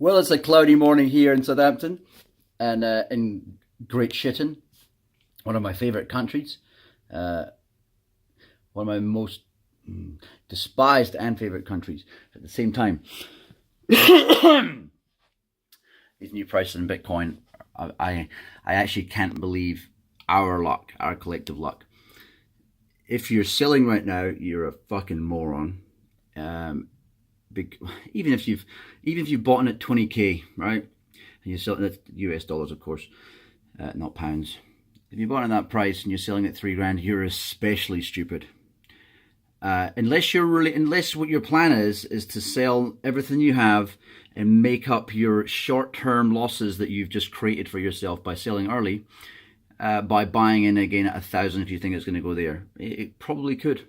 Well, it's a cloudy morning here in Southampton and in Great Britain, one of my favourite countries, one of my most despised and favourite countries at the same time. These new prices in Bitcoin, I actually can't believe our luck, our collective luck. If you're selling right now, you're a fucking moron. Even if you've bought it at 20k, right? And you're selling it US dollars, of course, not pounds. If you bought it at that price and you're selling it $3 grand, you're especially stupid. Unless what your plan is to sell everything you have and make up your short-term losses that you've just created for yourself by selling early, by buying in again at 1,000 if you think it's going to go there. It probably could.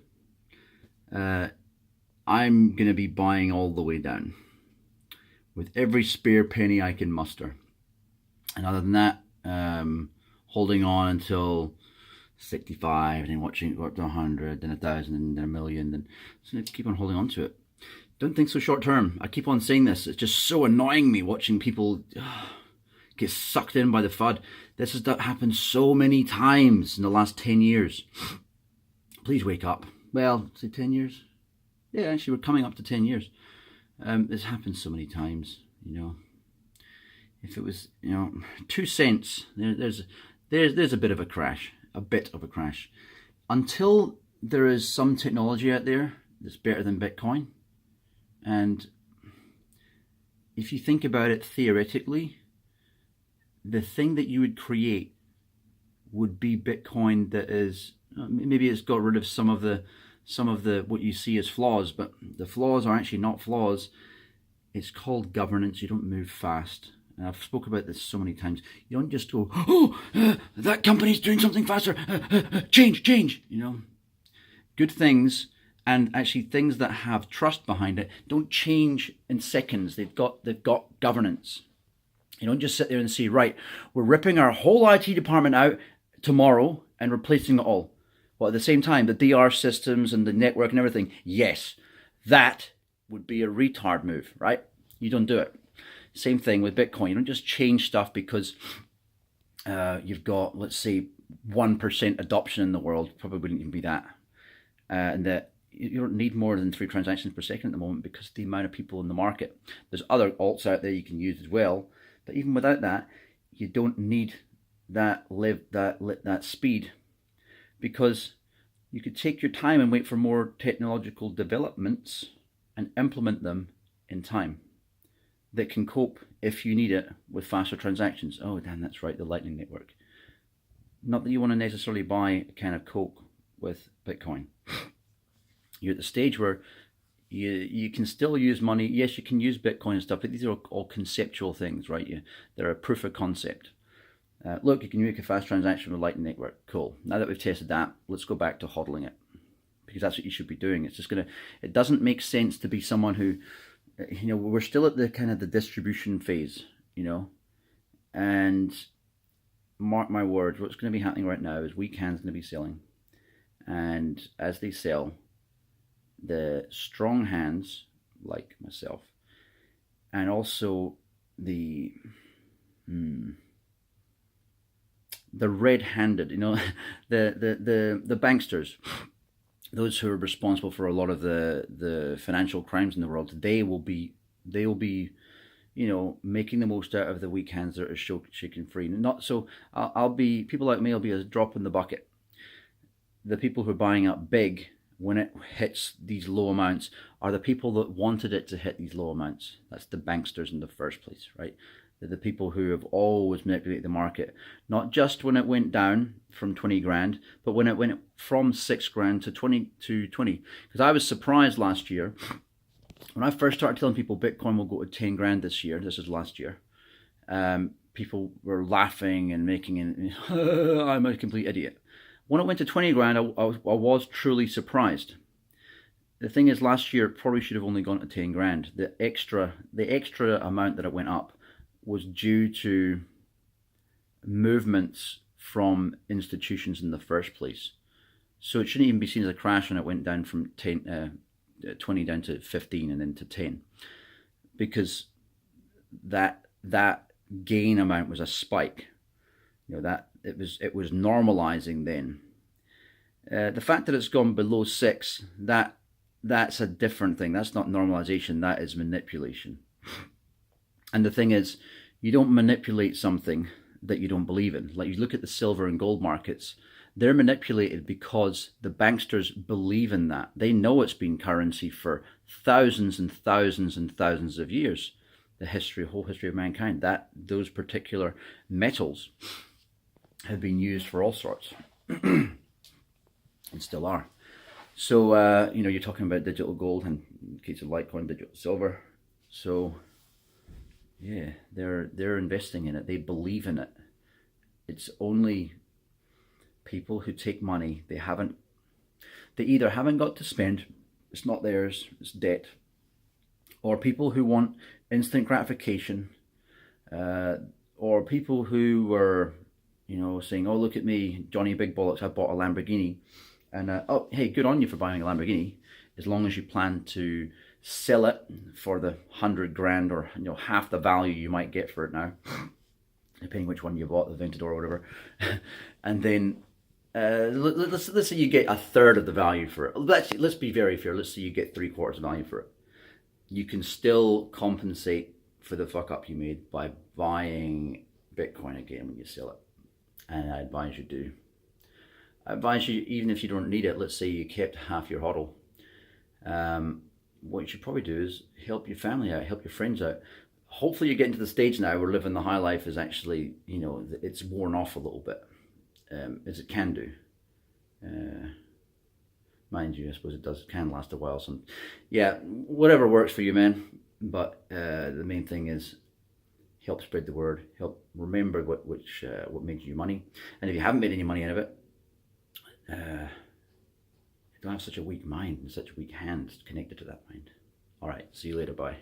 I'm going to be buying all the way down with every spare penny I can muster. And other than that, holding on until 65 and then watching it go up to 100, then 1,000, and then 1,000,000. Then so keep on holding on to it. Don't think so short term. I keep on saying this. It's just so annoying me watching people get sucked in by the FUD. This has happened so many times in the last 10 years. Please wake up. Well, say 10 years. Yeah, actually, we're coming up to 10 years. This happened so many times, you know. If it was, 2 cents, there's a bit of a crash. Until there is some technology out there that's better than Bitcoin. And if you think about it theoretically, the thing that you would create would be Bitcoin that is, maybe it's got rid of some of the what you see as flaws, but the flaws are actually not flaws. It's called governance. You don't move fast. And I've spoken about this so many times. You don't just go, that company's doing something faster. Change. Good things, and actually things that have trust behind it, don't change in seconds. They've got governance. You don't just sit there and say, right, we're ripping our whole IT department out tomorrow and replacing it all. Well, at the same time, the DR systems and the network and everything, yes, that would be a retard move, right? You don't do it. Same thing with Bitcoin. You don't just change stuff because you've got, let's say, 1% adoption in the world. Probably wouldn't even be that. And that you don't need more than 3 transactions per second at the moment because of the amount of people in the market. There's other alts out there you can use as well. But even without that, you don't need that speed, because you could take your time and wait for more technological developments and implement them in time that can cope, if you need it, with faster transactions. Oh, damn, that's right, the Lightning Network. Not that you want to necessarily buy a can of Coke with Bitcoin. You're at the stage where you can still use money. Yes, you can use Bitcoin and stuff, but these are all conceptual things, right? They're a proof of concept. Look, you can make a fast transaction with Lightning Network. Cool. Now that we've tested that, let's go back to hodling it, because that's what you should be doing. It's just it doesn't make sense to be someone who, we're still at the kind of the distribution phase, and mark my words, what's going to be happening right now is weak hands going to be selling, and as they sell, the strong hands like myself, and also the red-handed, the banksters, those who are responsible for a lot of the financial crimes in the world, they will be making the most out of the weak hands that are shaken free. Not so. People like me will be a drop in the bucket. The people who are buying up big when it hits these low amounts are the people that wanted it to hit these low amounts. That's the banksters in the first place, right? They're the people who have always manipulated the market, not just when it went down from 20 grand, but when it went from 6 grand to 20. Because I was surprised last year when I first started telling people Bitcoin will go to 10 grand this year. This is last year. People were laughing and making I'm a complete idiot. When it went to 20 grand, I was truly surprised. The thing is, last year it probably should have only gone to 10 grand. The extra amount that it went up was due to movements from institutions in the first place. So it shouldn't even be seen as a crash when it went down from 20 down to 15 and then to 10. Because that gain amount was a spike. You know, that it was normalizing then. The fact that it's gone below 6, that's a different thing. That's not normalization, that is manipulation. And the thing is, you don't manipulate something that you don't believe in. Like, you look at the silver and gold markets, they're manipulated because the banksters believe in that. They know it's been currency for thousands and thousands and thousands of years. The whole history of mankind, that those particular metals have been used for all sorts and still are. So, you know, you're talking about digital gold, and in the case of Litecoin, digital silver. So, yeah, they're investing in it. They believe in it. It's only people who take money, they either haven't got to spend, it's not theirs, it's debt, or people who want instant gratification, or people who were, you know, saying, oh, look at me, Johnny Big Bollocks, I bought a Lamborghini. And, oh, hey, good on you for buying a Lamborghini, as long as you plan to sell it for the 100 grand or, you know, half the value you might get for it now, depending which one you bought, the Aventador or whatever. And then let's say you get a third of the value for it. Let's be very fair. Let's say you get 3/4 value for it. You can still compensate for the fuck up you made by buying Bitcoin again when you sell it. And I advise you do. I advise you, even if you don't need it, let's say you kept half your hodl, what you should probably do is help your family out, help your friends out. Hopefully you're getting to the stage now where living the high life is actually, you know, it's worn off a little bit, as it can do. Mind you, I suppose it can last a while. So, yeah, whatever works for you, man. But the main thing is help spread the word, help remember what makes you money. And if you haven't made any money out of it, don't have such a weak mind and such weak hands connected to that mind. All right, see you later, bye.